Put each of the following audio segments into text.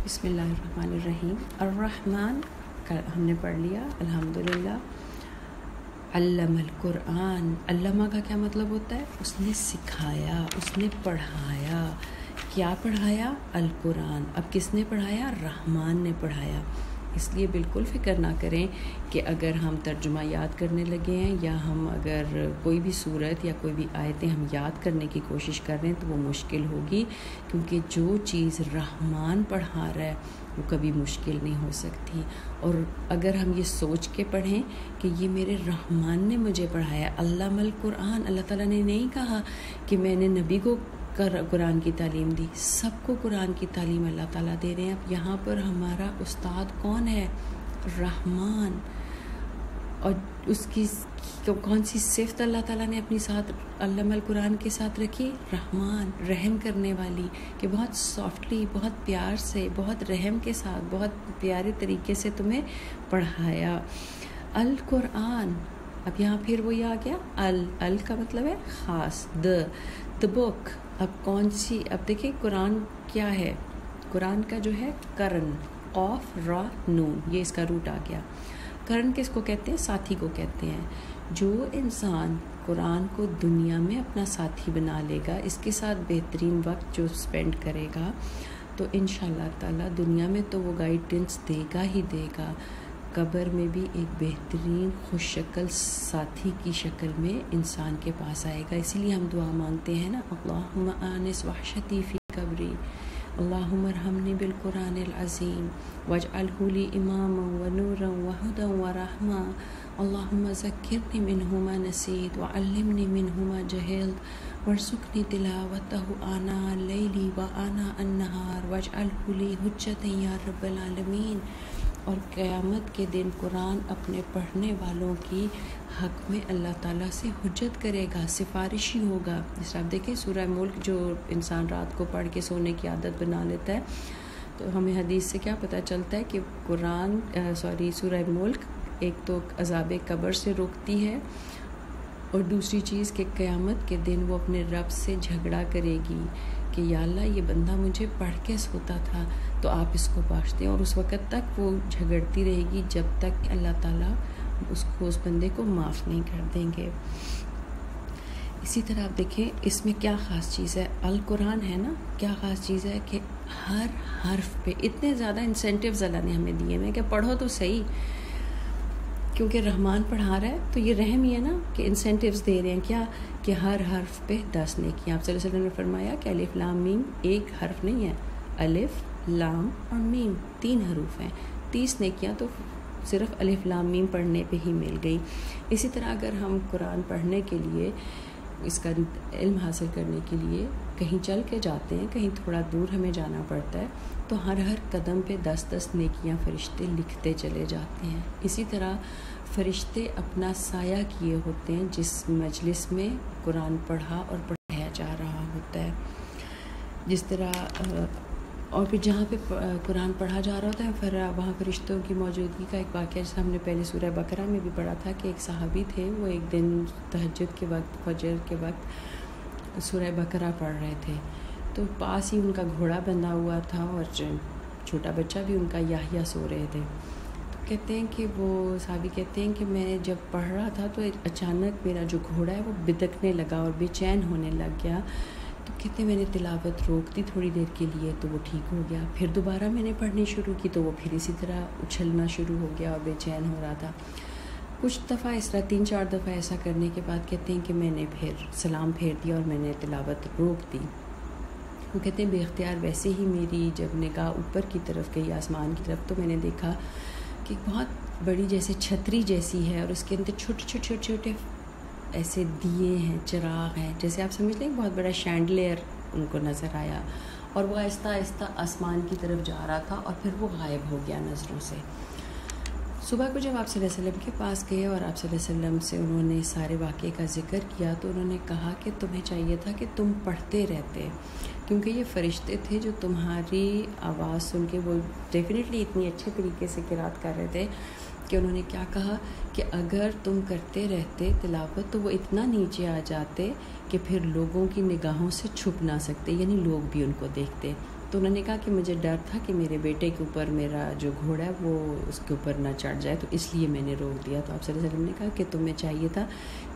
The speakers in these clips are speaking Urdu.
بسم اللہ الرحمن الرحیم۔ الرحمن ہم نے پڑھ لیا الحمدللہ۔ علم القرآن، علمہ کا کیا مطلب ہوتا ہے؟ اس نے سکھایا، اس نے پڑھایا۔ کیا پڑھایا؟ القرآن۔ اب کس نے پڑھایا؟ رحمان نے پڑھایا۔ اس لیے بالکل فکر نہ کریں کہ اگر ہم ترجمہ یاد کرنے لگے ہیں یا ہم اگر کوئی بھی صورت یا کوئی بھی آیتیں ہم یاد کرنے کی کوشش کر رہے ہیں تو وہ مشکل ہوگی، کیونکہ جو چیز رحمان پڑھا رہا ہے وہ کبھی مشکل نہیں ہو سکتی۔ اور اگر ہم یہ سوچ کے پڑھیں کہ یہ میرے رحمان نے مجھے پڑھایا، علم القرآن، اللہ تعالیٰ نے نہیں کہا کہ میں نے نبی کو قرآن کی تعلیم دی، سب کو قرآن کی تعلیم اللہ تعالیٰ دے رہے ہیں۔ اب یہاں پر ہمارا استاد کون ہے؟ رحمان۔ اور اس کی کون سی صفت اللہ تعالیٰ نے اپنی ساتھ علم القرآن کے ساتھ رکھی؟ رحمان، رحم کرنے والی، کہ بہت سافٹلی، بہت پیار سے، بہت رحم کے ساتھ، بہت پیارے طریقے سے تمہیں پڑھایا۔ القرآن، اب یہاں پھر وہی آ گیا، ال کا مطلب ہے خاص، the book۔ اب کون سی، اب دیکھیں قرآن کیا ہے؟ قرآن کا جو ہے قرن، قاف را نون، یہ اس کا روٹ آ گیا۔ قرن کس کو کہتے ہیں؟ ساتھی کو کہتے ہیں۔ جو انسان قرآن کو دنیا میں اپنا ساتھی بنا لے گا، اس کے ساتھ بہترین وقت جو سپینڈ کرے گا، تو انشاءاللہ تعالیٰ دنیا میں تو وہ گائیڈنس دے گا ہی دے گا، قبر میں بھی ایک بہترین خوش شکل ساتھی کی شکل میں انسان کے پاس آئے گا۔ اسی لیے ہم دعا مانگتے ہیں نا، اللہم آنس وحشتی فی قبری، اللہم ارحمنی بالقرآن العظیم واجعلہ لی اماما ونورا وہدا ورحمہ، اللہم ذکرنی منہ ما نسیت وعلمنی منہ ما جہلت وارزقنی تلاوتہ آناء اللیل وآناء النہار واجعلہ لی حجتا یا رب العالمین۔ اور قیامت کے دن قرآن اپنے پڑھنے والوں کی حق میں اللہ تعالیٰ سے حجت کرے گا، سفارشی ہوگا۔ جس طرح آپ دیکھیں سورہ ملک جو انسان رات کو پڑھ کے سونے کی عادت بنا لیتا ہے، تو ہمیں حدیث سے کیا پتہ چلتا ہے کہ سورہ ملک ایک تو عذاب قبر سے روکتی ہے، اور دوسری چیز کہ قیامت کے دن وہ اپنے رب سے جھگڑا کرے گی کہ یا اللہ یہ بندہ مجھے پڑھ کے سوتا تھا تو آپ اس کو بخش دیں، اور اس وقت تک وہ جھگڑتی رہے گی جب تک کہ اللہ تعالیٰ اس بندے کو معاف نہیں کر دیں گے۔ اسی طرح آپ دیکھیں اس میں کیا خاص چیز ہے، القرآن ہے نا، کیا خاص چیز ہے کہ ہر حرف پہ اتنے زیادہ انسینٹیوز اللہ نے ہمیں دیے ہیں کہ پڑھو تو صحیح، کیونکہ رحمان پڑھا رہا ہے تو یہ رحم ہی ہے نا کہ انسینٹیوز دے رہے ہیں کیا، کہ ہر حرف پہ 10 نیکیاں۔ آپ صلی اللہ علیہ وسلم نے فرمایا کہ الف لام میم ایک حرف نہیں ہے، الف لام اور میم 3 حروف ہیں، 30 نیکیاں تو صرف الف لام میم پڑھنے پہ ہی مل گئی۔ اسی طرح اگر ہم قرآن پڑھنے کے لیے، اس کا علم حاصل کرنے کے لیے کہیں چل کے جاتے ہیں، کہیں تھوڑا دور ہمیں جانا پڑتا ہے، تو ہر قدم پہ 10 نیکیاں فرشتے لکھتے چلے جاتے ہیں۔ اسی طرح فرشتے اپنا سایہ کیے ہوتے ہیں جس مجلس میں قرآن پڑھا اور پڑھایا جا رہا ہوتا ہے۔ جس طرح اور پھر جہاں پہ قرآن پڑھا جا رہا ہوتا ہے پھر وہاں فرشتوں کی موجودگی کا ایک واقعہ جیسے ہم نے پہلے سورہ بقرہ میں بھی پڑھا تھا کہ ایک صحابی تھے، وہ ایک دن تہجد کے وقت، فجر کے وقت سورہ بقرہ پڑھ رہے تھے، تو پاس ہی ان کا گھوڑا بندھا ہوا تھا اور چھوٹا بچہ بھی ان کا یحییٰ سو رہے تھے۔ تو کہتے ہیں کہ وہ صحابی کہتے ہیں کہ میں جب پڑھ رہا تھا تو اچانک میرا جو گھوڑا ہے وہ بدکنے لگا اور بے چین ہونے لگ گیا، تو کہتے ہیں میں نے تلاوت روک دی تھوڑی دیر کے لیے تو وہ ٹھیک ہو گیا، پھر دوبارہ میں نے پڑھنی شروع کی تو وہ پھر اسی طرح اچھلنا شروع ہو گیا اور بے چین ہو رہا تھا۔ کچھ دفعہ اس طرح 3-4 دفعہ ایسا کرنے کے بعد کہتے ہیں کہ میں نے پھر سلام پھیر دیا اور میں نے تلاوت روک دی۔ وہ کہتے ہیں بے اختیار ویسے ہی میری جب نگاہ اوپر کی طرف گئی، آسمان کی طرف، تو میں نے دیکھا کہ بہت بڑی جیسے چھتری جیسی ہے اور اس کے اندر چھوٹے چھوٹے ایسے دیے ہیں، چراغ ہیں، جیسے آپ سمجھ لیں بہت بڑا شینڈلیئر ان کو نظر آیا، اور وہ آہستہ آہستہ آسمان کی طرف جا رہا تھا اور پھر وہ غائب ہو گیا نظروں سے۔ صبح کو جب آپ صلی اللہ علیہ وسلم کے پاس گئے اور آپ صلی اللہ علیہ وسلم سے انہوں نے سارے واقعے کا ذکر کیا تو انہوں نے کہا کہ تمہیں چاہیے تھا کہ تم پڑھتے رہتے، کیونکہ یہ فرشتے تھے جو تمہاری آواز سن کے، وہ ڈیفینیٹلی اتنی اچھے طریقے سے قرات کر رہے تھے کہ انہوں نے کیا کہا کہ اگر تم کرتے رہتے تلاوت تو وہ اتنا نیچے آ جاتے کہ پھر لوگوں کی نگاہوں سے چھپ نہ سکتے، یعنی لوگ بھی ان کو دیکھتے۔ تو انہوں نے کہا کہ مجھے ڈر تھا کہ میرے بیٹے کے اوپر میرا جو گھوڑا ہے وہ اس کے اوپر نہ چڑھ جائے، تو اس لیے میں نے روک دیا۔ تو آپ صلی اللہ علیہ وسلم نے کہا کہ تمہیں چاہیے تھا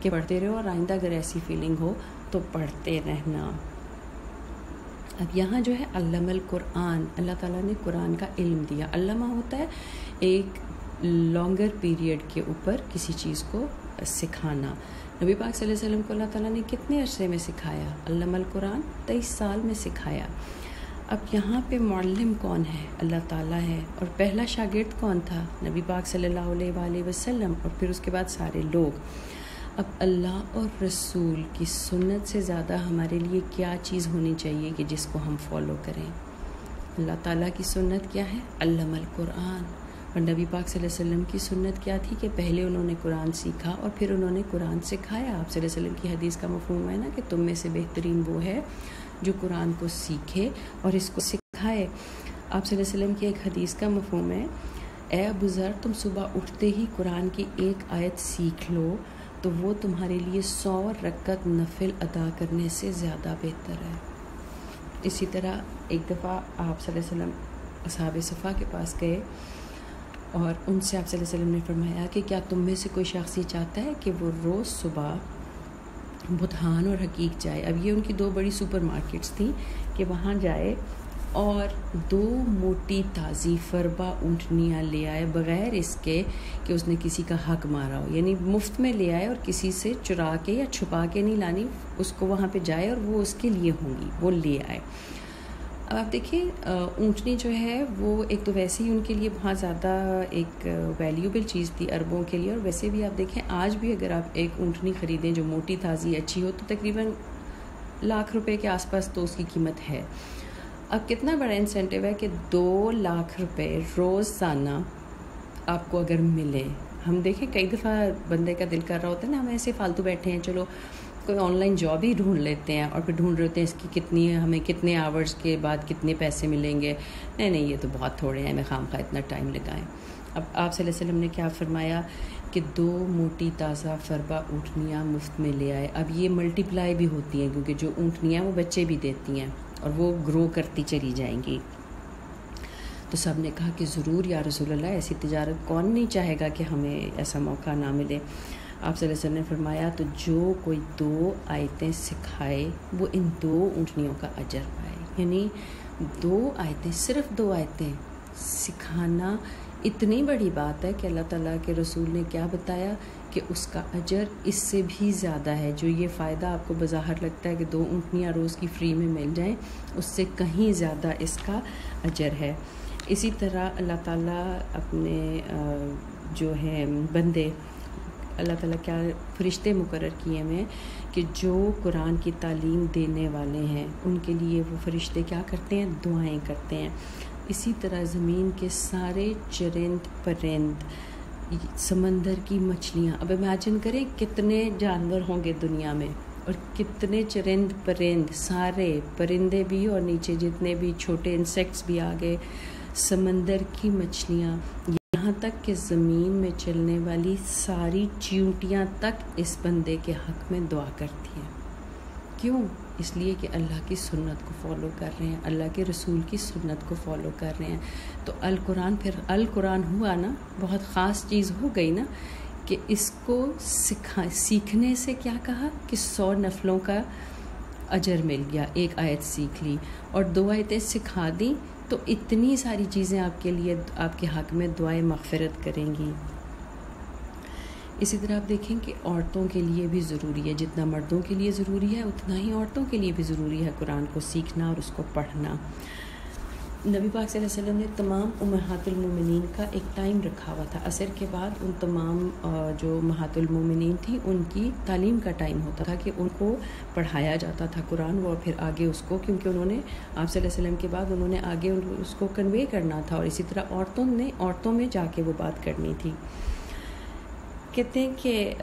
کہ پڑھتے رہو، اور آئندہ اگر ایسی فیلنگ ہو تو پڑھتے رہنا۔ اب یہاں جو ہے علم القرآن، اللہ تعالیٰ نے قرآن کا علم دیا۔ علمہ ہوتا ہے ایک لانگر پیریڈ کے اوپر کسی چیز کو سکھانا۔ نبی پاک صلی اللہ علیہ وسلم کو اللہ تعالیٰ نے کتنے عرصے میں سکھایا؟ علم القرآن 23 سال میں سکھایا۔ اب یہاں پہ معلم کون ہے؟ اللہ تعالیٰ ہے۔ اور پہلا شاگرد کون تھا؟ نبی پاک صلی اللہ علیہ وآلہ وسلم، اور پھر اس کے بعد سارے لوگ۔ اب اللہ اور رسول کی سنت سے زیادہ ہمارے لیے کیا چیز ہونی چاہیے کہ جس کو ہم فالو کریں؟ اللہ تعالیٰ کی سنت کیا ہے؟ علم القرآن۔ اور نبی پاک صلی اللہ علیہ وسلم کی سنت کیا تھی کہ پہلے انہوں نے قرآن سیکھا اور پھر انہوں نے قرآن سکھایا۔ آپ صلی اللہ علیہ وسلم کی حدیث کا مفہوم ہے نا کہ تم میں سے بہترین وہ ہے جو قرآن کو سیکھے اور اس کو سکھائے۔ آپ صلی اللہ علیہ وسلم کی ایک حدیث کا مفہوم ہے، اے ابو ذر تم صبح اٹھتے ہی قرآن کی ایک آیت سیکھ لو تو وہ تمہارے لیے 100 رکعت نفل ادا کرنے سے زیادہ بہتر ہے۔ اسی طرح ایک دفعہ آپ صلی اللہ علیہ وسلم اصحاب صفا کے پاس گئے اور ان سے آپ صلی اللہ علیہ وسلم نے فرمایا کہ کیا تم میں سے کوئی شخص یہ چاہتا ہے کہ وہ روز صبح بطحان اور حقیق جائے؟ اب یہ ان کی 2 بڑی سپر مارکیٹس تھیں کہ وہاں جائے اور 2 موٹی تازی فربا اونٹنیاں لے آئے بغیر اس کے کہ اس نے کسی کا حق مارا ہو، یعنی مفت میں لے آئے اور کسی سے چرا کے یا چھپا کے نہیں لانی، اس کو وہاں پہ جائے اور وہ اس کے لیے ہوں گی، وہ لے آئے۔ اب آپ دیکھیں اونٹنی جو ہے وہ ایک تو ویسے ہی ان کے لیے بہت زیادہ ایک ویلیوبل چیز تھی عربوں کے لیے، اور ویسے بھی آپ دیکھیں آج بھی اگر آپ ایک اونٹنی خریدیں جو موٹی تازی اچھی ہو تو تقریباً لاکھ روپے کے آس پاس تو اس کی قیمت ہے۔ اب کتنا بڑا انسینٹیو ہے کہ 2 لاکھ روپے روزانہ آپ کو اگر ملے۔ ہم دیکھیں کئی دفعہ بندے کا دل کر رہا ہوتا ہے نا ہم ایسے فالتو بیٹھے ہیں، چلو کوئی آن لائن جاب ہی ڈھونڈ لیتے ہیں، اور پھر ڈھونڈ رہے ہوتے ہیں اس کی کتنی ہمیں کتنے آورز کے بعد کتنے پیسے ملیں گے۔ نہیں یہ تو بہت تھوڑے ہیں، میں خواہ اتنا ٹائم لگائیں۔ اب آپ صلی اللہ علیہ وسلم نے کیا فرمایا کہ 2 موٹی تازہ فربا اونٹنیاں مفت میں لے آئے۔ اب یہ ملٹی پلائی بھی ہوتی ہیں کیونکہ جو اونٹنیاں وہ بچے بھی دیتی ہیں اور وہ گرو کرتی چلی جائیں گی۔ تو سب نے کہا کہ ضرور یا رسول اللہ، ایسی تجارت کون نہیں چاہے گا کہ ہمیں ایسا موقع نہ ملے۔ آپ صلی اللہ علیہ وسلم نے فرمایا تو جو کوئی 2 آیتیں سکھائے وہ ان 2 اونٹنیوں کا اجر پائے، یعنی 2 آیتیں، صرف 2 آیتیں سکھانا اتنی بڑی بات ہے کہ اللہ تعالیٰ کے رسول نے کیا بتایا کہ اس کا اجر اس سے بھی زیادہ ہے۔ جو یہ فائدہ آپ کو بظاہر لگتا ہے کہ 2 اونٹنیاں روز کی فری میں مل جائیں، اس سے کہیں زیادہ اس کا اجر ہے۔ اسی طرح اللہ تعالیٰ اپنے جو ہیں بندے، اللہ تعالیٰ کیا فرشتے مقرر کیے ہوئے کہ جو قرآن کی تعلیم دینے والے ہیں ان کے لیے وہ فرشتے کیا کرتے ہیں؟ دعائیں کرتے ہیں۔ اسی طرح زمین کے سارے چرند پرند، سمندر کی مچھلیاں، اب امیجن کریں کتنے جانور ہوں گے دنیا میں، اور کتنے چرند پرند، سارے پرندے بھی اور نیچے جتنے بھی چھوٹے انسیکٹس بھی آ گئے، سمندر کی مچھلیاں، یہاں تک کہ زمین میں چلنے والی ساری چیونٹیاں تک اس بندے کے حق میں دعا کرتی ہیں۔ کیوں؟ اس لیے کہ اللہ کی سنت کو فالو کر رہے ہیں، اللہ کے رسول کی سنت کو فالو کر رہے ہیں۔ تو القرآن پھر القرآن ہوا نا، بہت خاص چیز ہو گئی نا کہ اس کو سیکھنے سے کیا کہا کہ 100 نفلوں کا اجر مل گیا، ایک آیت سیکھ لی اور 2 آیتیں سکھا دیں تو اتنی ساری چیزیں آپ کے لیے آپ کے حق میں دعائیں مغفرت کریں گی۔ اسی طرح آپ دیکھیں کہ عورتوں کے لیے بھی ضروری ہے، جتنا مردوں کے لیے ضروری ہے اتنا ہی عورتوں کے لیے بھی ضروری ہے قرآن کو سیکھنا اور اس کو پڑھنا۔ نبی پاک صلی اللہ علیہ وسلم نے تمام امہات المومنین کا ایک ٹائم رکھا ہوا تھا، عصر کے بعد ان تمام جو امہات المومنین تھیں ان کی تعلیم کا ٹائم ہوتا تھا کہ ان کو پڑھایا جاتا تھا قرآن، وہ پھر آگے اس کو، کیونکہ انہوں نے آپ صلی اللہ علیہ وسلم کے بعد انہوں نے آگے اس کو کنوے کرنا تھا، اور اسی طرح عورتوں میں جا کے وہ بات کرنی تھی۔ کہتے ہیں کہ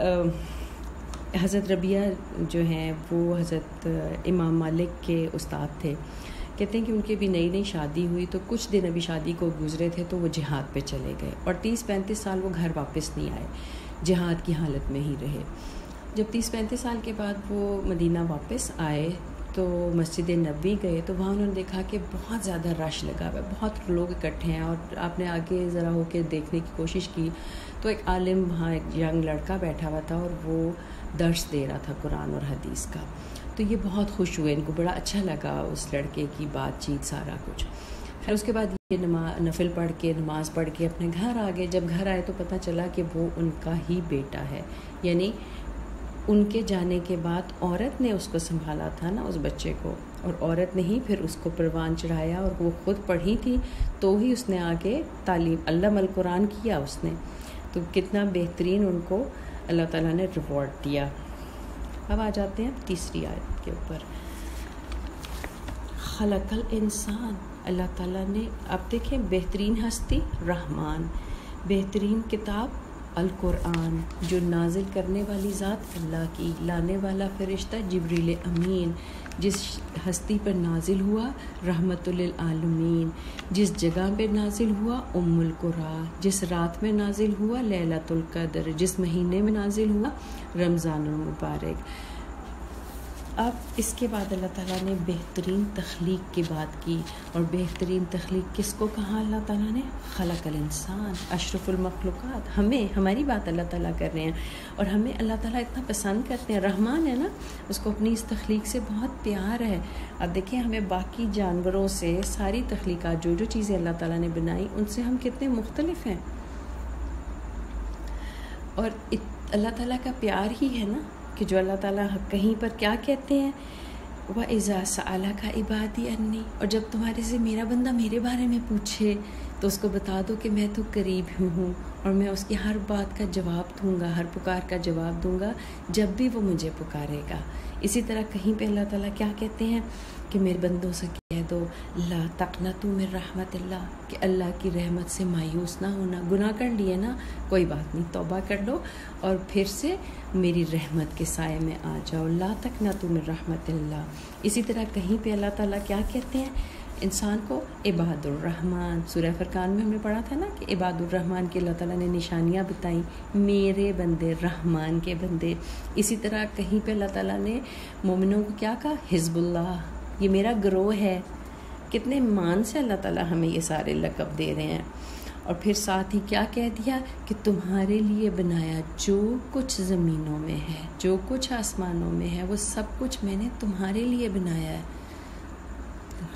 حضرت ربیہ جو ہیں وہ حضرت امام مالک کے استاد تھے۔ کہتے ہیں کہ ان کی بھی نئی شادی ہوئی تو کچھ دن ابھی شادی کو گزرے تھے تو وہ جہاد پہ چلے گئے، اور 30-35 سال وہ گھر واپس نہیں آئے، جہاد کی حالت میں ہی رہے۔ جب 30-35 سال کے بعد وہ مدینہ واپس آئے تو مسجد نبوی گئے تو وہاں انہوں نے دیکھا کہ بہت زیادہ رش لگا ہوا ہے, بہت لوگ اکٹھے ہیں, اور آپ نے آگے ذرا ہو کے دیکھنے کی کوشش کی تو ایک عالم وہاں, ایک ینگ لڑکا بیٹھا ہوا تھا اور وہ درس دے رہا تھا قرآن اور حدیث کا. تو یہ بہت خوش ہوئے, ان کو بڑا اچھا لگا اس لڑکے کی بات چیت سارا کچھ. پھر اس کے بعد یہ نفل پڑھ کے, نماز پڑھ کے اپنے گھر آ گئے. جب گھر آئے تو پتہ چلا کہ وہ ان کا ہی بیٹا ہے, یعنی ان کے جانے کے بعد عورت نے اس کو سنبھالا تھا نا, اس بچے کو, اور عورت نے ہی پھر اس کو پروان چڑھایا, اور وہ خود پڑھی تھی تو ہی اس نے آگے تعلیم علم القرآن کیا اس نے. تو کتنا بہترین ان کو اللہ تعالیٰ نے ریوارڈ دیا. اب آ جاتے ہیں تیسری آیت کے اوپر. خلق الانسان, اللہ تعالیٰ نے, اب دیکھیں بہترین ہستی رحمان, بہترین کتاب القرآن, جو نازل کرنے والی ذات اللہ کی, لانے والا فرشتہ جبریل امین, جس ہستی پر نازل ہوا رحمت للعالمین, جس جگہ پہ نازل ہوا ام القرآ, جس رات میں نازل ہوا لیلۃ القدر, جس مہینے میں نازل ہوا رمضان المبارک. اب اس کے بعد اللہ تعالیٰ نے بہترین تخلیق کی بات کی, اور بہترین تخلیق کس کو کہا اللہ تعالیٰ نے؟ خلق الانسان, اشرف المخلوقات. ہماری بات اللہ تعالیٰ کر رہے ہیں, اور ہمیں اللہ تعالیٰ اتنا پسند کرتے ہیں, رحمان ہے نا, اس کو اپنی اس تخلیق سے بہت پیار ہے. اب دیکھیں ہمیں باقی جانوروں سے, ساری تخلیقات جو چیزیں اللہ تعالیٰ نے بنائی ان سے ہم کتنے مختلف ہیں, اور اللہ تعالیٰ کا پیار ہی ہے نا کہ جو اللہ تعالیٰ کہیں پر کیا کہتے ہیں, وَإِذَا سَأَلَكَ عِبَادِي عَنِّي, اور جب تمہارے سے میرا بندہ میرے بارے میں پوچھے تو اس کو بتا دو کہ میں تو قریب ہوں, اور میں اس کی ہر بات کا جواب دوں گا, ہر پکار کا جواب دوں گا جب بھی وہ مجھے پکارے گا. اسی طرح کہیں پہ اللہ تعالیٰ کیا کہتے ہیں کہ میرے بندوں سے کہہ دو لا تقنطوا من رحمت اللہ, کہ اللہ کی رحمت سے مایوس نہ ہونا. گناہ کر لیے نا, کوئی بات نہیں, توبہ کر لو اور پھر سے میری رحمت کے سائے میں آ جاؤ. لا تقنطوا من رحمت اللہ. اسی طرح کہیں پہ اللہ تعالیٰ کیا کہتے ہیں انسان کو؟ عباد الرحمن. سورہ فرقان میں ہم نے پڑھا تھا نا کہ عباد الرحمن کی اللہ تعالیٰ نے نشانیاں بتائیں, میرے بندے, رحمان کے بندے. اسی طرح کہیں پہ اللہ تعالیٰ نے مومنوں کو کیا کہا؟ حزب اللہ, یہ میرا گروہ ہے. کتنے مان سے اللہ تعالیٰ ہمیں یہ سارے لقب دے رہے ہیں. اور پھر ساتھ ہی کیا کہہ دیا کہ تمہارے لیے بنایا جو کچھ زمینوں میں ہے, جو کچھ آسمانوں میں ہے, وہ سب کچھ میں نے تمہارے لیے بنایا ہے.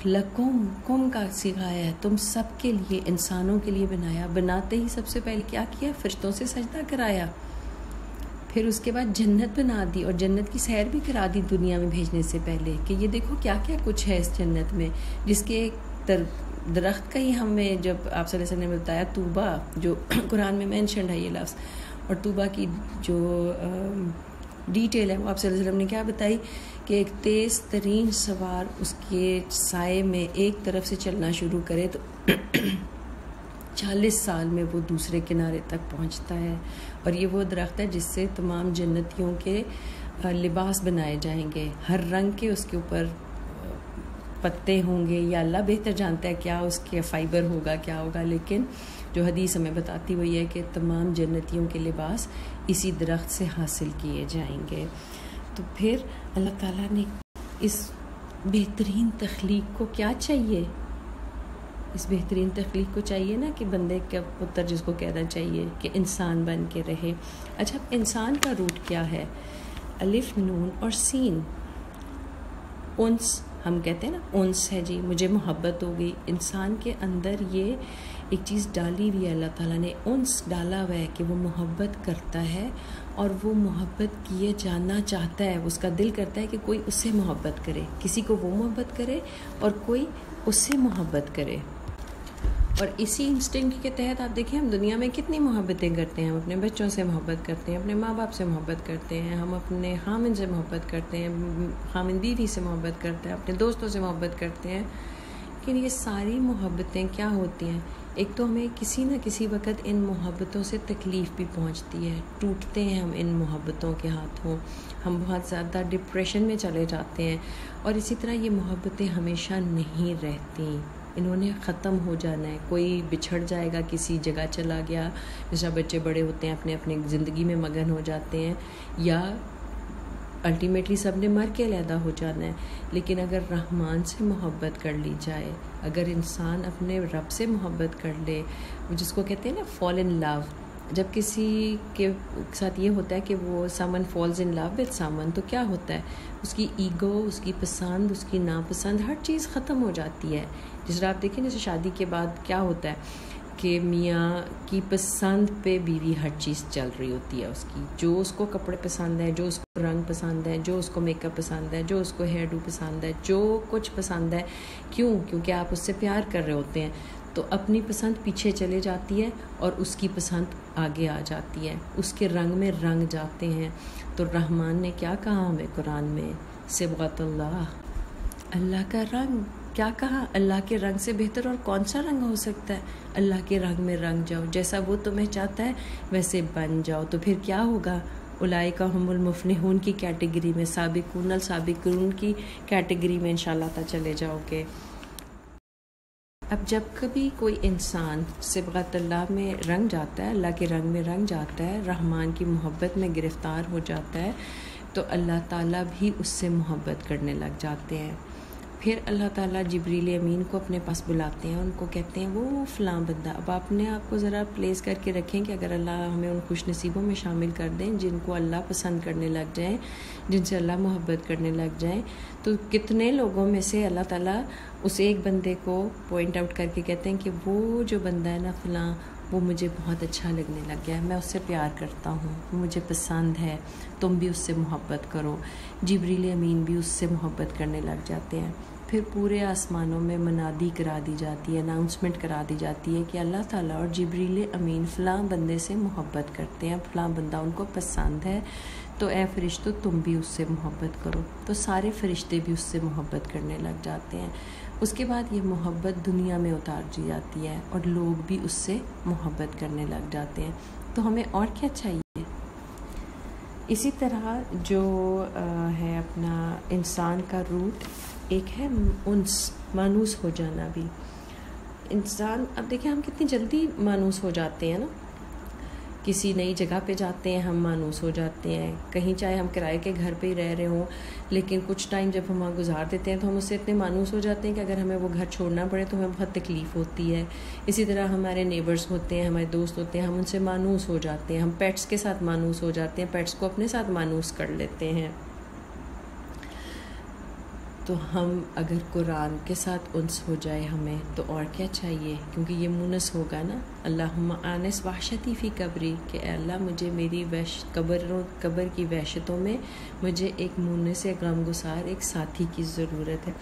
لکم, کم کا سکھایا ہے, تم سب کے لیے, انسانوں کے لیے بنایا. بناتے ہی سب سے پہلے کیا کیا؟ فرشتوں سے سجدہ کرایا. پھر اس کے بعد جنت بنا دی, اور جنت کی سیر بھی کرا دی دنیا میں بھیجنے سے پہلے, کہ یہ دیکھو کیا کیا کچھ ہے اس جنت میں, جس کے درخت کا ہی ہمیں جب آپ صلی اللہ علیہ وسلم نے بتایا طوبہ, جو قرآن میں مینشنڈ ہے یہ لفظ, اور طوبہ کی جو ڈیٹیل ہے وہ آپ صلی اللہ علیہ وسلم نے کیا بتائی کہ ایک تیز ترین سوار اس کے سائے میں ایک طرف سے چلنا شروع کرے تو 40 سال میں وہ دوسرے کنارے تک پہنچتا ہے. اور یہ وہ درخت ہے جس سے تمام جنتیوں کے لباس بنائے جائیں گے, ہر رنگ کے اس کے اوپر پتے ہوں گے, یا اللہ بہتر جانتا ہے کیا اس کے فائبر ہوگا, کیا ہوگا, لیکن جو حدیث ہمیں بتاتی وہ یہ ہے کہ تمام جنتیوں کے لباس اسی درخت سے حاصل کیے جائیں گے. تو پھر اللہ تعالیٰ نے اس بہترین تخلیق کو کیا چاہیے؟ اس بہترین تخلیق کو چاہیے نا کہ بندے کا پتر جس کو کہنا چاہیے کہ انسان بن کے رہے. اچھا, انسان کا روٹ کیا ہے؟ الف, نون اور سین. انس ہم کہتے ہیں نا, انس ہے جی, مجھے محبت ہو گئی. انسان کے اندر یہ ایک چیز ڈالی ہوئی ہے اللہ تعالیٰ نے, انس ڈالا ہوا ہے کہ وہ محبت کرتا ہے, اور وہ محبت کیے جانا چاہتا ہے. اس کا دل کرتا ہے کہ کوئی اس سے محبت کرے, کسی کو وہ محبت کرے اور کوئی اس سے محبت کرے. اور اسی انسٹنکٹ کے تحت آپ دیکھیں ہم دنیا میں کتنی محبتیں کرتے ہیں. ہم اپنے بچوں سے محبت کرتے ہیں, اپنے ماں باپ سے محبت کرتے ہیں, ہم اپنے خامن سے محبت کرتے ہیں, خامن بیوی سے محبت کرتے ہیں, اپنے دوستوں سے محبت کرتے ہیں. لیکن یہ ساری محبتیں کیا ہوتی ہیں؟ ایک تو ہمیں کسی نہ کسی وقت ان محبتوں سے تکلیف بھی پہنچتی ہے, ٹوٹتے ہیں ہم ان محبتوں کے ہاتھوں, ہم بہت زیادہ ڈپریشن میں چلے جاتے ہیں. اور اسی طرح یہ محبتیں ہمیشہ نہیں رہتی, انہوں نے ختم ہو جانا ہے. کوئی بچھڑ جائے گا, کسی جگہ چلا گیا, جیسا بچے بڑے ہوتے ہیں اپنے اپنے زندگی میں مگن ہو جاتے ہیں, یا الٹیمیٹلی سب نے مر کے علیحدہ ہو جانا ہے، لیکن اگر رحمان سے محبت کر لی جائے، اگر انسان اپنے رب سے محبت کر لے، جس کو کہتے ہیں نا فال ان لو، جب کسی کے ساتھ یہ ہوتا ہے کہ وہ سمن فالز ان لو وتھ سمن، تو کیا ہوتا ہے، اس کی ایگو، اس کی پسند، اس کی ناپسند، ہر چیز ختم ہو جاتی ہے. جس طرح آپ دیکھیں جیسے شادی کے بعد کیا ہوتا ہے کہ میاں کی پسند پہ بیوی ہر چیز چل رہی ہوتی ہے، اس کی جو اس کو کپڑے پسند ہیں، جو اس کو رنگ پسند ہے، جو اس کو میک اپ پسند ہے، جو اس کو ہیئر ڈو پسند ہے، جو کچھ پسند ہے. کیونکہ آپ اس سے پیار کر رہے ہوتے ہیں، تو اپنی پسند پیچھے چلے جاتی ہے اور اس کی پسند آگے آ جاتی ہے، اس کے رنگ میں رنگ جاتے ہیں. تو رحمان نے کیا کہا ہمیں قرآن میں، صبغۃ اللہ، اللہ کا رنگ. کیا کہا، اللہ کے رنگ سے بہتر اور کون سا رنگ ہو سکتا ہے. اللہ کے رنگ میں رنگ جاؤ، جیسا وہ تمہیں چاہتا ہے ویسے بن جاؤ. تو پھر کیا ہوگا، اولئک هم المفلحون کی کیٹیگری میں، سابقون السابقون کی کیٹیگری میں انشاءاللہ تعالی چلے جاؤ گے. اب جب کبھی کوئی انسان صبغۃ اللہ میں رنگ جاتا ہے، اللہ کے رنگ میں رنگ جاتا ہے، رحمان کی محبت میں گرفتار ہو جاتا ہے، تو اللہ تعالیٰ بھی اس سے محبت کرنے لگ جاتے ہیں. پھر اللہ تعالیٰ جبریل امین کو اپنے پاس بلاتے ہیں، ان کو کہتے ہیں وہ فلاں بندہ. اب اپنے آپ کو ذرا پلیس کر کے رکھیں کہ اگر اللہ ہمیں ان خوش نصیبوں میں شامل کر دیں جن کو اللہ پسند کرنے لگ جائیں، جن سے اللہ محبت کرنے لگ جائیں، تو کتنے لوگوں میں سے اللہ تعالیٰ اس ایک بندے کو پوائنٹ آؤٹ کر کے کہتے ہیں کہ وہ جو بندہ ہے نا فلاں، وہ مجھے بہت اچھا لگنے لگ گیا ہے، میں اس سے پیار کرتا ہوں، وہ مجھے پسند ہے، تم بھی اس سے محبت کرو. جبریل امین بھی اس سے محبت کرنے لگ جاتے ہیں. پھر پورے آسمانوں میں منادی کرا دی جاتی ہے، اناؤنسمنٹ کرا دی جاتی ہے کہ اللہ تعالیٰ اور جبریل امین فلاں بندے سے محبت کرتے ہیں، فلاں بندہ ان کو پسند ہے، تو اے فرشتوں تم بھی اس سے محبت کرو. تو سارے فرشتے بھی اس سے محبت کرنے لگ جاتے ہیں. اس کے بعد یہ محبت دنیا میں اتار دی جاتی ہے اور لوگ بھی اس سے محبت کرنے لگ جاتے ہیں. تو ہمیں اور کیا چاہیے؟ اسی طرح جو ہے اپنا انسان کا روٹ، ایک ہے انس، مانوس ہو جانا بھی. انسان اب دیکھیں ہم کتنی جلدی مانوس ہو جاتے ہیں نا، کسی نئی جگہ پہ جاتے ہیں ہم مانوس ہو جاتے ہیں، کہیں چاہے ہم کرائے کے گھر پہ ہی رہ رہے ہوں، لیکن کچھ ٹائم جب ہم وہاں گزار دیتے ہیں تو ہم اس سے اتنے مانوس ہو جاتے ہیں کہ اگر ہمیں وہ گھر چھوڑنا پڑے تو ہمیں بہت تکلیف ہوتی ہے. اسی طرح ہمارے نیبرز ہوتے ہیں، ہمارے دوست ہوتے ہیں، ہم ان سے مانوس ہو جاتے ہیں. ہم پیٹس کے ساتھ مانوس ہو جاتے ہیں، پیٹس کو اپنے ساتھ مانوس کر لیتے ہیں. تو ہم اگر قرآن کے ساتھ انس ہو جائے ہمیں تو اور کیا چاہیے، کیونکہ یہ مونس ہوگا نا. اللہم آنس وحشتی فی قبری، کہ اے اللہ مجھے میری قبر کی وحشتوں میں مجھے ایک مونس، غم گسار ایک ساتھی کی ضرورت ہے.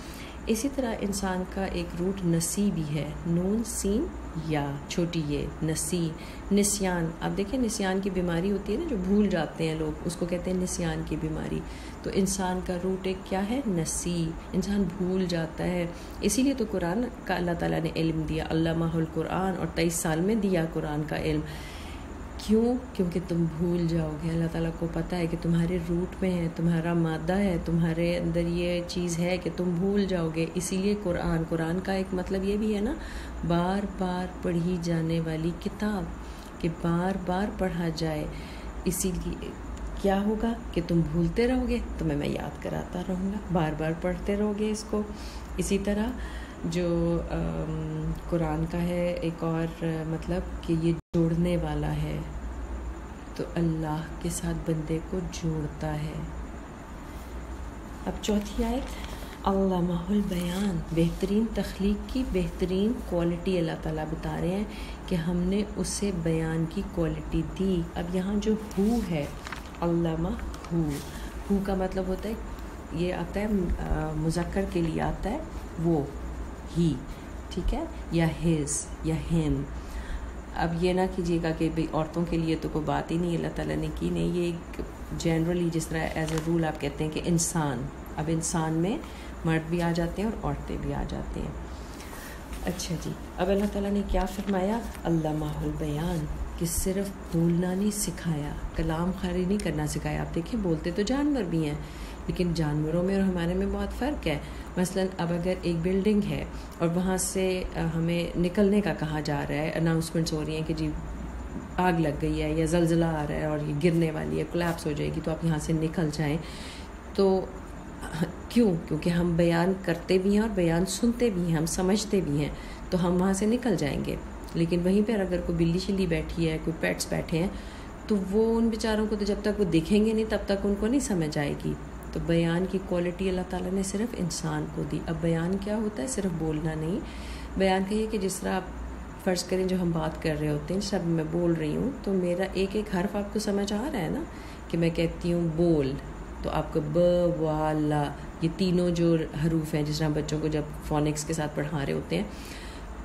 اسی طرح انسان کا ایک روٹ نسی بھی ہے، نون سین یا چھوٹی یہ نسی، نسیان. آپ دیکھیں نسیان کی بیماری ہوتی ہے نا، جو بھول جاتے ہیں لوگ، اس کو کہتے ہیں نسیان کی بیماری. تو انسان کا روٹ ایک کیا ہے، نسی، انسان بھول جاتا ہے. اسی لیے تو قرآن کا اللہ تعالیٰ نے علم دیا، علمہ القرآن، اور 23 سال میں دیا قرآن کا علم. کیوں؟ کیونکہ تم بھول جاؤ گے. اللہ تعالیٰ کو پتہ ہے کہ تمہارے روٹ میں ہے، تمہارا مادہ ہے، تمہارے اندر یہ چیز ہے کہ تم بھول جاؤ گے. اسی لیے قرآن کا ایک مطلب یہ بھی ہے نا، بار بار پڑھی جانے والی کتاب، کہ بار بار پڑھا جائے. اسی لیے کیا ہوگا کہ تم بھولتے رہو گے، تمہیں میں یاد کراتا رہوں گا، بار بار پڑھتے رہو گے اس کو. اسی طرح جو قرآن کا ہے ایک اور مطلب کہ یہ جوڑنے والا ہے، تو اللہ کے ساتھ بندے کو جوڑتا ہے. اب چوتھی آیت، علمہ البیان، بہترین تخلیق کی بہترین کوالٹی اللہ تعالیٰ بتا رہے ہیں کہ ہم نے اسے بیان کی کوالٹی دی. اب یہاں جو ہو ہے، علمہ ہو کا مطلب ہوتا ہے، یہ آتا ہے مذکر کے لیے آتا ہے وہ، ہی، ٹھیک ہے، یا ہز یا ہم. اب یہ نہ کیجیے گا کہ بھئی عورتوں کے لیے تو کوئی بات ہی نہیں اللہ تعالیٰ نے کی، نہیں، یہ ایک جنرلی جس طرح ایز اے رول آپ کہتے ہیں کہ انسان، اب انسان میں مرد بھی آ جاتے ہیں اور عورتیں بھی آ جاتے ہیں. اچھا جی، اب اللہ تعالیٰ نے کیا فرمایا، علمہ البیان، کہ صرف بولنا نہیں سکھایا، کلام خاری نہیں کرنا سکھایا. آپ دیکھیں بولتے تو جانور بھی ہیں، لیکن جانوروں میں اور ہمارے میں بہت فرق ہے. مثلا اب اگر ایک بلڈنگ ہے اور وہاں سے ہمیں نکلنے کا کہا جا رہا ہے، اناؤنسمنٹس ہو رہی ہیں کہ جی آگ لگ گئی ہے یا زلزلہ آ رہا ہے اور یہ گرنے والی ہے، کولیپس ہو جائے گی، تو آپ یہاں سے نکل جائیں. تو کیوں؟ کیونکہ ہم بیان کرتے بھی ہیں اور بیان سنتے بھی ہیں، ہم سمجھتے بھی ہیں، تو ہم وہاں سے نکل جائیں گے. لیکن وہیں پر اگر کوئی بلی شلی بیٹھی ہے، کوئی پیٹس بیٹھے ہیں، تو وہ ان بیچاروں کو تو جب تک وہ دیکھیں گے نہیں تب تک ان کو نہیں سمجھ آئے گی. تو بیان کی کوالٹی اللہ تعالیٰ نے صرف انسان کو دی. اب بیان کیا ہوتا ہے؟ صرف بولنا نہیں. بیان کہیے کہ جس طرح آپ فرض کریں جو ہم بات کر رہے ہوتے ہیں، سب میں بول رہی ہوں تو میرا ایک ایک حرف آپ کو سمجھ آ رہا ہے نا، کہ میں کہتی ہوں بول، تو آپ کو ب و لا، یہ تینوں جو حروف ہیں جس طرح بچوں کو جب فونکس کے ساتھ پڑھا رہے ہوتے ہیں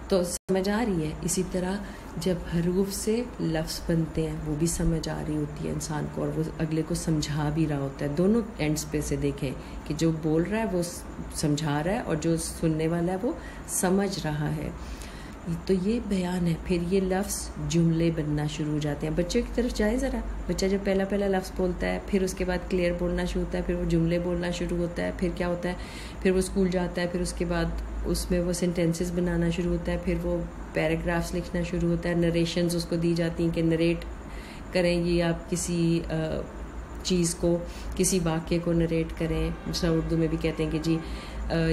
تو سمجھ آ رہی ہے. اسی طرح جب حروف سے لفظ بنتے ہیں وہ بھی سمجھ آ رہی ہوتی ہے انسان کو، اور وہ اگلے کو سمجھا بھی رہا ہوتا ہے. دونوں اینڈز پہ سے دیکھیں کہ جو بول رہا ہے وہ سمجھا رہا ہے اور جو سننے والا ہے وہ سمجھ رہا ہے. تو یہ بیان ہے. پھر یہ لفظ جملے بننا شروع ہو جاتے ہیں. بچے کی طرف جائے ذرا، بچہ جب پہلا لفظ بولتا ہے، پھر اس کے بعد کلیئر بولنا شروع ہوتا ہے، پھر وہ جملے بولنا شروع ہوتا ہے. پھر کیا ہوتا ہے؟ پھر وہ اسکول جاتا ہے، پھر اس کے بعد اس میں وہ سینٹینسز بنانا شروع ہوتا ہے، پھر وہ پیراگرافس لکھنا شروع ہوتا ہے. نریشنز اس کو دی جاتی ہیں کہ نریٹ کریں، یہ آپ کسی چیز کو، کسی واقعے کو نریٹ کریں. جس طرح اردو میں بھی کہتے ہیں کہ جی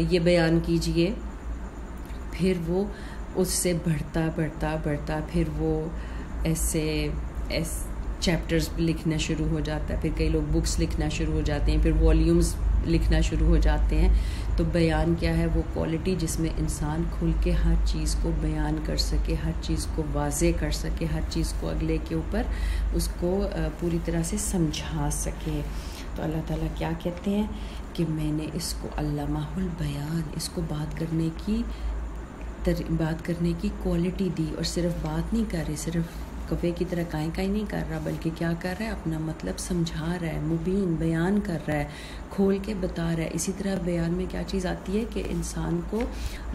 یہ بیان کیجئے. پھر وہ اس سے بڑھتا پھر وہ ایسے چیپٹرز لکھنا شروع ہو جاتا ہے. پھر کئی لوگ بکس لکھنا شروع ہو جاتے ہیں، پھر والیومز لکھنا شروع ہو جاتے ہیں. تو بیان کیا ہے؟ وہ کوالٹی جس میں انسان کھل کے ہر چیز کو بیان کر سکے، ہر چیز کو واضح کر سکے، ہر چیز کو اگلے کے اوپر اس کو پوری طرح سے سمجھا سکے. تو اللہ تعالیٰ کیا کہتے ہیں کہ میں نے اس کو علامہ البیان، اس کو بات کرنے کی کوالٹی دی. اور صرف بات نہیں کر رہی، صرف کفے کی طرح کائیں نہیں کر رہا، بلکہ کیا کر رہا ہے؟ اپنا مطلب سمجھا رہا ہے، مبین بیان کر رہا ہے، کھول کے بتا رہا ہے. اسی طرح بیان میں کیا چیز آتی ہے کہ انسان کو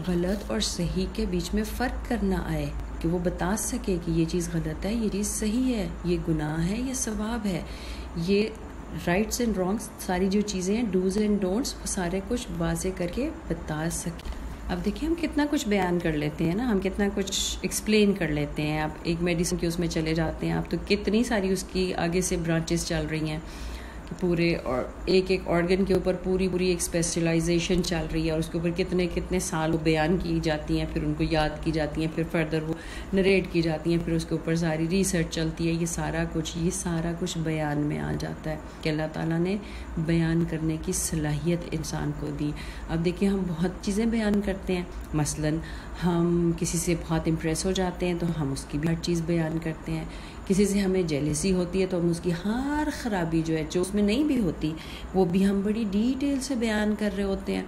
غلط اور صحیح کے بیچ میں فرق کرنا آئے، کہ وہ بتا سکے کہ یہ چیز غلط ہے، یہ چیز صحیح ہے، یہ گناہ ہے، یہ ثواب ہے، یہ رائٹس اینڈ رانگس، ساری جو چیزیں ہیں ڈوز اینڈ ڈونٹس، وہ سارے کچھ واضح کر کے بتا سکے. اب دیکھیں ہم کتنا کچھ بیان کر لیتے ہیں نا، ہم کتنا کچھ ایکسپلین کر لیتے ہیں. آپ ایک میڈیسن کی اس میں چلے جاتے ہیں آپ، تو کتنی ساری اس کی آگے سے برانچز چل رہی ہیں کہ پورے اور ایک آرگن کے اوپر پوری ایک اسپیشلائزیشن چل رہی ہے، اور اس کے اوپر کتنے سال وہ بیان کی جاتی ہیں، پھر ان کو یاد کی جاتی ہیں، پھر فردر وہ نریٹ کی جاتی ہیں، پھر اس کے اوپر ساری ریسرچ چلتی ہے. یہ سارا کچھ بیان میں آ جاتا ہے کہ اللہ تعالیٰ نے بیان کرنے کی صلاحیت انسان کو دی. اب دیکھیں ہم بہت چیزیں بیان کرتے ہیں، مثلا ہم کسی سے بہت امپریس ہو جاتے ہیں تو ہم اس کی بھی ہر چیز بیان کرتے ہیں. کسی سے ہمیں جیلیسی ہوتی ہے تو ہم اس کی ہر خرابی جو اس میں نہیں بھی ہوتی وہ بھی ہم بڑی ڈیٹیل سے بیان کر رہے ہوتے ہیں.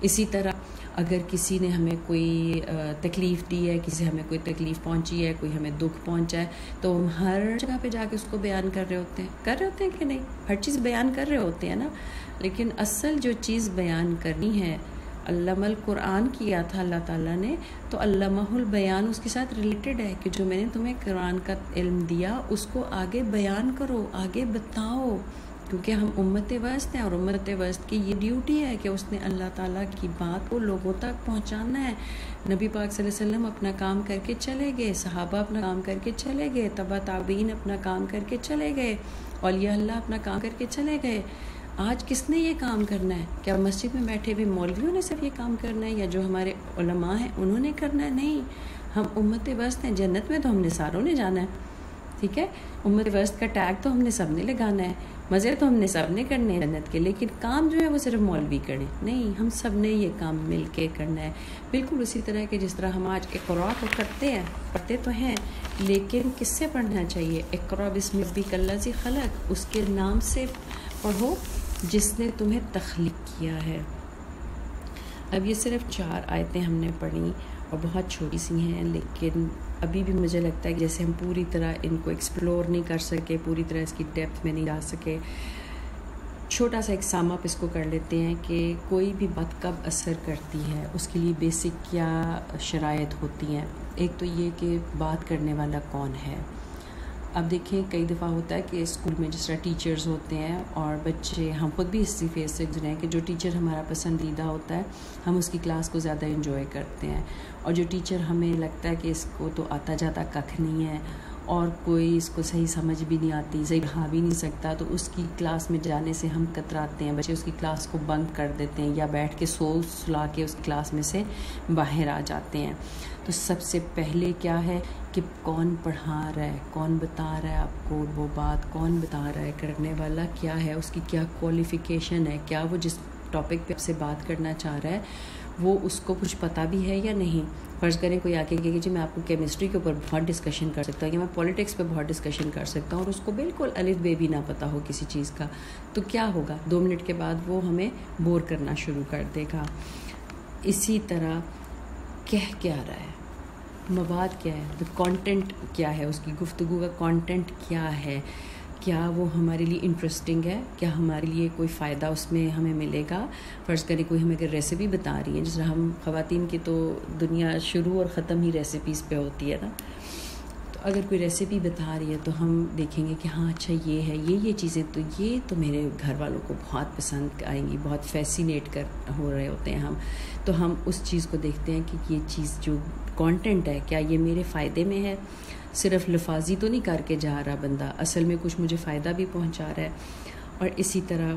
اسی طرح اگر کسی نے ہمیں کوئی تکلیف دی ہے، کسی ہمیں کوئی تکلیف پہنچی ہے، کوئی ہمیں دکھ پہنچا ہے، تو ہم ہر جگہ پہ جا کے اس کو بیان کر رہے ہوتے ہیں کہ نہیں؟ ہر چیز بیان کر رہے ہوتے ہیں نا. لیکن اصل جو چیز بیان کرنی ہے، علامہ القرآن کیا تھا اللہ تعالیٰ نے، تو علامہ البیان اس کے ساتھ ریلیٹڈ ہے کہ جو میں نے تمہیں قرآن کا علم دیا اس کو آگے بیان کرو، آگے بتاؤ. کیونکہ ہم امت وسط ہیں، اور امت وسط کی یہ ڈیوٹی ہے کہ اس نے اللہ تعالیٰ کی بات کو لوگوں تک پہنچانا ہے. نبی پاک صلی اللہ علیہ وسلم اپنا کام کر کے چلے گئے، صحابہ اپنا کام کر کے چلے گئے، تبع تابعین اپنا کام کر کے چلے گئے، اولیاء اللہ اپنا کام کر کے چلے گئے. آج کس نے یہ کام کرنا ہے؟ کیا مسجد میں بیٹھے ہوئے مولویوں نے صرف یہ کام کرنا ہے، یا جو ہمارے علماء ہیں انہوں نے کرنا ہے؟ نہیں، ہم امت وسط ہیں. جنت میں تو ہم نے ساروں نے جانا ہے، ٹھیک ہے؟ امت وسط کا ٹیگ تو ہم نے سب نے لگانا ہے، مزے تو ہم نے سب نے کرنے ہیں جنت کے. لیکن کام جو ہے وہ صرف مولوی کریں نہیں، ہم سب نے یہ کام مل کے کرنا ہے. بالکل اسی طرح کہ جس طرح ہم آج اقرا کو پڑھتے تو ہیں، لیکن کس سے پڑھنا چاہیے؟ اقرا بسم ربک الذی خلق، اس کے نام سے پڑھو جس نے تمہیں تخلیق کیا ہے. اب یہ صرف 4 آیتیں ہم نے پڑھی اور بہت چھوٹی سی ہیں، لیکن ابھی بھی مجھے لگتا ہے کہ جیسے ہم پوری طرح ان کو ایکسپلور نہیں کر سکے، پوری طرح اس کی ڈیپتھ میں نہیں جا سکے. چھوٹا سا ایک سام اپ اس کو کر لیتے ہیں کہ کوئی بھی بات کب اثر کرتی ہے، اس کے لیے بیسک کیا شرائط ہوتی ہیں. ایک تو یہ کہ بات کرنے والا کون ہے. اب دیکھیں کئی دفعہ ہوتا ہے کہ اسکول میں جس طرح ٹیچرز ہوتے ہیں اور بچے، ہم خود بھی اسی فیس سے گزرے ہیں کہ جو ٹیچر ہمارا پسندیدہ ہوتا ہے ہم اس کی کلاس کو زیادہ انجوائے کرتے ہیں، اور جو ٹیچر ہمیں لگتا ہے کہ اس کو تو آتا جاتا ککھ نہیں ہے اور کوئی اس کو صحیح سمجھ بھی نہیں آتی, صحیح پڑھا بھی نہیں سکتا, تو اس کی کلاس میں جانے سے ہم کتراتے ہیں, بچے اس کی کلاس کو بنک کر دیتے ہیں یا بیٹھ کے سلا کے اس کلاس میں سے باہر آ جاتے ہیں. تو سب سے پہلے کیا ہے کہ کون پڑھا رہا ہے, کون بتا رہا ہے آپ کو وہ بات, کون بتا رہا ہے, کرنے والا کیا ہے, اس کی کیا کوالیفیکیشن ہے, کیا وہ جس ٹاپک پہ آپ سے بات کرنا چاہ رہا ہے وہ اس کو کچھ پتہ بھی ہے یا نہیں. فرض کریں کوئی آ کے کہے کہ جی میں آپ کو کیمسٹری کے اوپر بہت ڈسکشن کر سکتا ہوں یا میں پولیٹکس پہ بہت ڈسکشن کر سکتا ہوں, اور اس کو بالکل الف بے بھی نہ پتہ ہو کسی چیز کا, تو کیا ہوگا, 2 منٹ کے بعد وہ ہمیں بور کرنا شروع کر دے گا. اسی طرح کہہ کیا رہا ہے, مواد کیا ہے, کانٹینٹ کیا ہے, اس کی گفتگو کا کانٹینٹ کیا ہے, کیا وہ ہمارے لیے انٹرسٹنگ ہے, کیا ہمارے لیے کوئی فائدہ اس میں ہمیں ملے گا. فرض کریں کوئی ہمیں اگر ریسیپی بتا رہی ہے, جس طرح ہم خواتین کی تو دنیا شروع اور ختم ہی ریسیپیز پہ ہوتی ہے نا, تو اگر کوئی ریسیپی بتا رہی ہے تو ہم دیکھیں گے کہ ہاں اچھا یہ ہے, یہ چیزیں تو یہ تو میرے گھر والوں کو بہت پسند آئیں گی, بہت فیسینیٹ ہو رہے ہوتے ہیں ہم, تو ہم اس چیز کو دیکھتے ہیں کہ یہ چیز جو کانٹینٹ ہے کیا یہ میرے فائدے میں ہے, صرف لفاظی تو نہیں کر کے جا رہا بندہ, اصل میں کچھ مجھے فائدہ بھی پہنچا رہا ہے. اور اسی طرح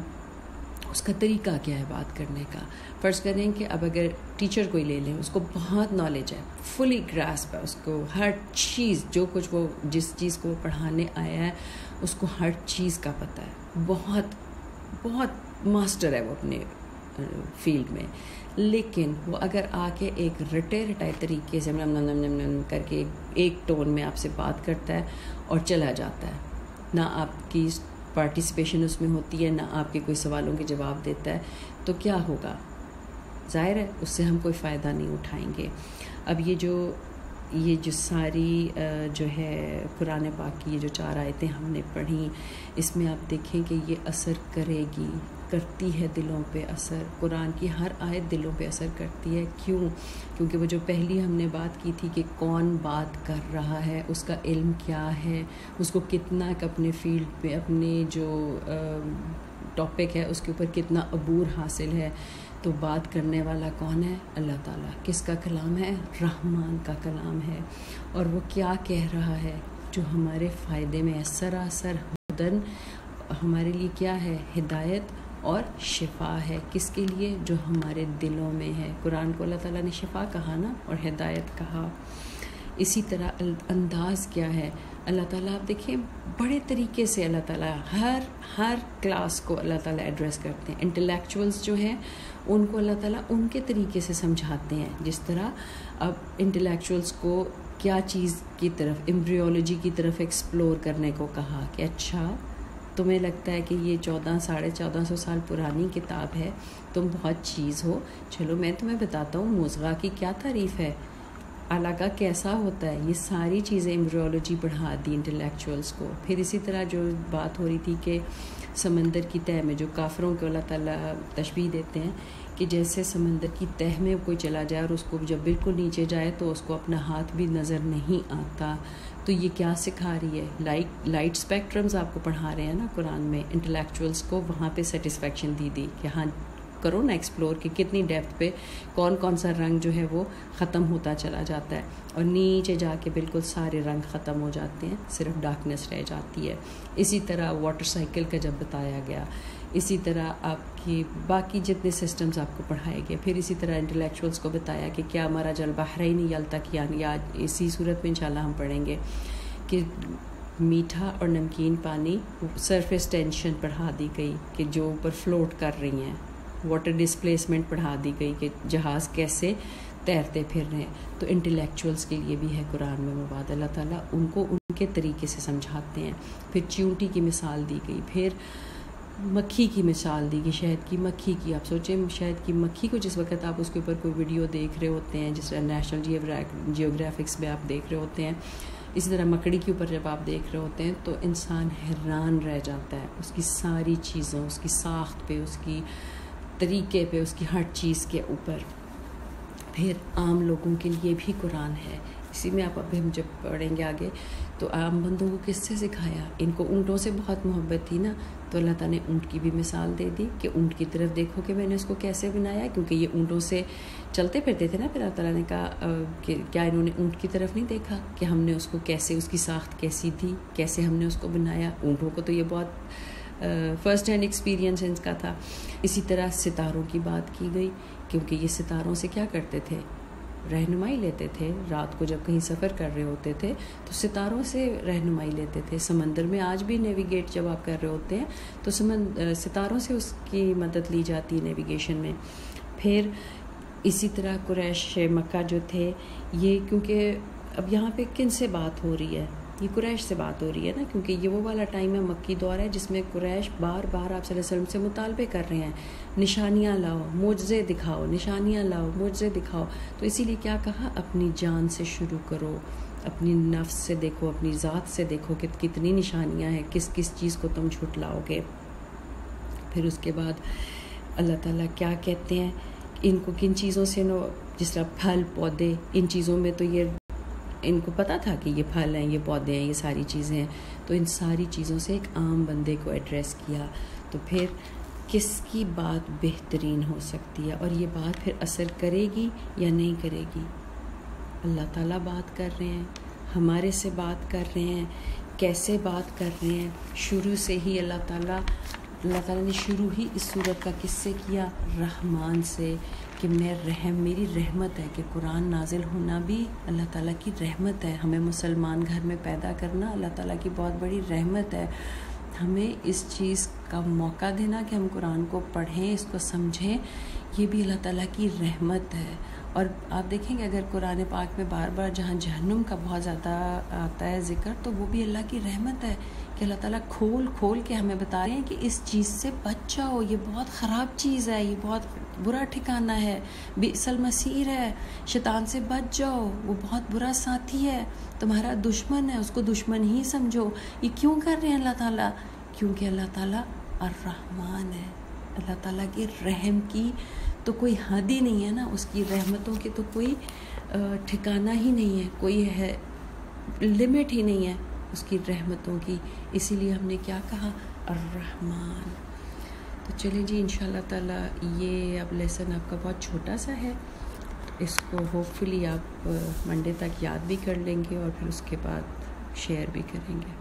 اس کا طریقہ کیا ہے بات کرنے کا. فرض کریں کہ اب اگر ٹیچر کوئی لے لیں, اس کو بہت نالج ہے, فلی گراسپ ہے, اس کو ہر چیز جو کچھ وہ جس چیز کو پڑھانے آیا ہے اس کو ہر چیز کا پتہ ہے, بہت بہت ماسٹر ہے وہ اپنے فیلڈ میں, لیکن وہ اگر آ کے ایک رٹائے طریقے سے کر کے ایک ٹون میں آپ سے بات کرتا ہے اور چلا جاتا ہے, نہ آپ کی پارٹیسپیشن اس میں ہوتی ہے, نہ آپ کے کوئی سوالوں کے جواب دیتا ہے, تو کیا ہوگا, ظاہر ہے اس سے ہم کوئی فائدہ نہیں اٹھائیں گے. اب یہ جو ساری جو ہے قرآن پاک کی یہ جو 4 آیتیں ہم نے پڑھیں, اس میں آپ دیکھیں کہ یہ اثر کرتی ہے دلوں پہ اثر, قرآن کی ہر آیت دلوں پہ اثر کرتی ہے. کیوں؟ کیونکہ وہ جو پہلی ہم نے بات کی تھی کہ کون بات کر رہا ہے, اس کا علم کیا ہے, اس کو کتنا اپنے فیلڈ پہ اپنے جو ٹاپک ہے اس کے اوپر کتنا عبور حاصل ہے. تو بات کرنے والا کون ہے؟ اللہ تعالیٰ. کس کا کلام ہے؟ رحمان کا کلام ہے. اور وہ کیا کہہ رہا ہے جو ہمارے فائدے میں ہے, سراسر ہدن, ہمارے لیے کیا ہے, ہدایت اور شفا ہے. کس کے لیے؟ جو ہمارے دلوں میں ہے. قرآن کو اللہ تعالیٰ نے شفا کہا نا, اور ہدایت کہا. اسی طرح انداز کیا ہے, اللہ تعالیٰ آپ دیکھیں بڑے طریقے سے اللہ تعالیٰ ہر کلاس کو اللہ تعالیٰ ایڈریس کرتے ہیں. انٹلیکچوئلس جو ہیں ان کو اللہ تعالیٰ ان کے طریقے سے سمجھاتے ہیں, جس طرح اب انٹلیکچوئلس کو کیا چیز کی طرف, ایمبریولوجی کی طرف ایکسپلور کرنے کو کہا کہ اچھا تمہیں لگتا ہے کہ یہ 1400-1450 سال پرانی کتاب ہے, تم بہت چیز ہو, چلو میں تمہیں بتاتا ہوں مضغہ کی کیا تعریف ہے, علاقہ کیسا ہوتا ہے, یہ ساری چیزیں ایمبریولوجی پڑھا دی انٹلیکچوئلس کو. پھر اسی طرح جو بات ہو رہی تھی کہ سمندر کی تہہ میں جو کافروں کو اللہ تعالیٰ تشبیہ دیتے ہیں کہ جیسے سمندر کی تہہ میں کوئی چلا جائے اور اس کو جب بالکل نیچے جائے تو اس کو اپنا ہاتھ بھی نظر نہیں آتا, تو یہ کیا سکھا رہی ہے, لائٹ اسپیکٹرمز آپ کو پڑھا رہے ہیں نا قرآن میں. انٹلیکچوئلس کو وہاں پہ سیٹسفیکشن دی کہ ہاں کرو نا ایکسپلور کہ کتنی ڈیپتھ پہ کون سا رنگ جو ہے وہ ختم ہوتا چلا جاتا ہے, اور نیچے جا کے بالکل سارے رنگ ختم ہو جاتے ہیں, صرف ڈارکنیس رہ جاتی ہے. اسی طرح واٹر سائیکل کا جب بتایا گیا, اسی طرح آپ کی باقی جتنے سسٹمز آپ کو پڑھائے گئے. پھر اسی طرح انٹلیکچوئلس کو بتایا کہ کیا مرج البحرین یلتقیان, یا اسی صورت میں انشاءاللہ ہم پڑھیں گے کہ میٹھا اور نمکین پانی, سرفیس ٹینشن پڑھا دی گئی کہ جو اوپر فلوٹ کر رہی ہیں, واٹر ڈسپلیسمنٹ پڑھا دی گئی کہ جہاز کیسے تیرتے پھر رہے ہیں. تو انٹلیکچوئلس کے لیے بھی ہے قرآن میں مواد, اللہ تعالیٰ ان کو ان کے طریقے سے سمجھاتے ہیں. پھر چیونٹی کی مثال دی گئی, پھر مکھی کی مثال دی گئی, شہد کی مکھی کی. آپ سوچیں شہد کی مکھی کو جس وقت آپ اس کے اوپر کوئی ویڈیو دیکھ رہے ہوتے ہیں, جس طرح نیشنل جیوگرافکس میں آپ دیکھ رہے ہوتے ہیں, اسی طرح مکڑی کے اوپر جب آپ دیکھ رہے ہوتے ہیں تو انسان حیران رہ جاتا ہے اس کی ساری چیزوں, اس کی ساخت پہ, اس کی طریقے پہ, اس کی ہر چیز کے اوپر. پھر عام لوگوں کے لیے بھی قرآن ہے, اسی میں آپ ابھی ہم جب پڑھیں گے آگے تو عام بندوں کو کس سے سکھایا؟ ان کو اونٹوں سے بہت محبت تھی نا، تو اللہ تعالیٰ نے اونٹ کی بھی مثال دے دی کہ اونٹ کی طرف دیکھو کہ میں نے اس کو کیسے بنایا، کیونکہ یہ اونٹوں سے چلتے پھرتے تھے نا. پھر اللہ تعالیٰ نے کہا کہ کیا انہوں نے اونٹ کی طرف نہیں دیکھا کہ ہم نے اس کو کیسے، اس کی ساخت کیسی تھی، کیسے ہم نے اس کو بنایا. اونٹوں کو تو یہ بہت فرسٹ ہینڈ ایکسپیرینس ان کا تھا. اسی طرح ستاروں کی بات کی گئی، کیونکہ یہ ستاروں سے کیا کرتے تھے؟ رہنمائی لیتے تھے. رات کو جب کہیں سفر کر رہے ہوتے تھے تو ستاروں سے رہنمائی لیتے تھے. سمندر میں آج بھی نیویگیٹ جب آپ کر رہے ہوتے ہیں تو ستاروں سے اس کی مدد لی جاتی ہے نیویگیشن میں. پھر اسی طرح قریش مکہ جو تھے، یہ کیونکہ اب یہاں پہ کن سے بات ہو رہی ہے؟ یہ قریش سے بات ہو رہی ہے نا، کیونکہ یہ وہ والا ٹائم ہے، مکی دور ہے، جس میں قریش بار بار آپ صلی اللہ علیہ وسلم سے مطالبے کر رہے ہیں، نشانیاں لاؤ، معجزے دکھاؤ، نشانیاں لاؤ، معجزے دکھاؤ. تو اسی لیے کیا کہا؟ اپنی جان سے شروع کرو، اپنی نفس سے دیکھو، اپنی ذات سے دیکھو کہ کتنی نشانیاں ہیں، کس کس چیز کو تم جھٹلاؤ گے. پھر اس کے بعد اللہ تعالیٰ کیا کہتے ہیں؟ ان کو کن چیزوں سے جس طرح پھل پودے، ان چیزوں میں تو یہ ان کو پتہ تھا کہ یہ پھل ہیں، یہ پودے ہیں، یہ ساری چیزیں ہیں. تو ان ساری چیزوں سے ایک عام بندے کو ایڈریس کیا. تو پھر کس کی بات بہترین ہو سکتی ہے، اور یہ بات پھر اثر کرے گی یا نہیں کرے گی؟ اللہ تعالیٰ بات کر رہے ہیں، ہمارے سے بات کر رہے ہیں. کیسے بات کر رہے ہیں؟ شروع سے ہی اللہ تعالیٰ نے شروع ہی اس صورت کا کس سے کیا؟ رحمان سے، کہ میری رحمت ہے، کہ قرآن نازل ہونا بھی اللہ تعالیٰ کی رحمت ہے. ہمیں مسلمان گھر میں پیدا کرنا اللہ تعالیٰ کی بہت بڑی رحمت ہے. ہمیں اس چیز کا موقع دینا کہ ہم قرآن کو پڑھیں، اس کو سمجھیں، یہ بھی اللہ تعالیٰ کی رحمت ہے. اور آپ دیکھیں گے اگر قرآن پاک میں بار بار جہاں جہنم کا بہت زیادہ آتا ہے ذکر، تو وہ بھی اللہ کی رحمت ہے کہ اللہ تعالیٰ کھول کے ہمیں بتا رہے ہیں کہ اس چیز سے بچ جاؤ، یہ بہت خراب چیز ہے، یہ بہت برا ٹھکانہ ہے، بئس المصیر ہے، شیطان سے بچ جاؤ، وہ بہت برا ساتھی ہے، تمہارا دشمن ہے، اس کو دشمن ہی سمجھو. یہ کیوں کر رہے ہیں اللہ تعالیٰ؟ کیونکہ اللہ تعالیٰ الرحمن ہے. اللہ تعالیٰ کے رحم کی تو کوئی حد ہی نہیں ہے نا، اس کی رحمتوں کی تو کوئی ٹھکانہ ہی نہیں ہے، کوئی ہے لمٹ ہی نہیں ہے اس کی رحمتوں کی. اسی لیے ہم نے کیا کہا؟ الرحمن. تو چلیں جی، انشاءاللہ تعالیٰ یہ اب لیسن آپ کا بہت چھوٹا سا ہے، اس کو ہوپ فلی آپ منڈے تک یاد بھی کر لیں گے اور پھر اس کے بعد شیئر بھی کریں گے.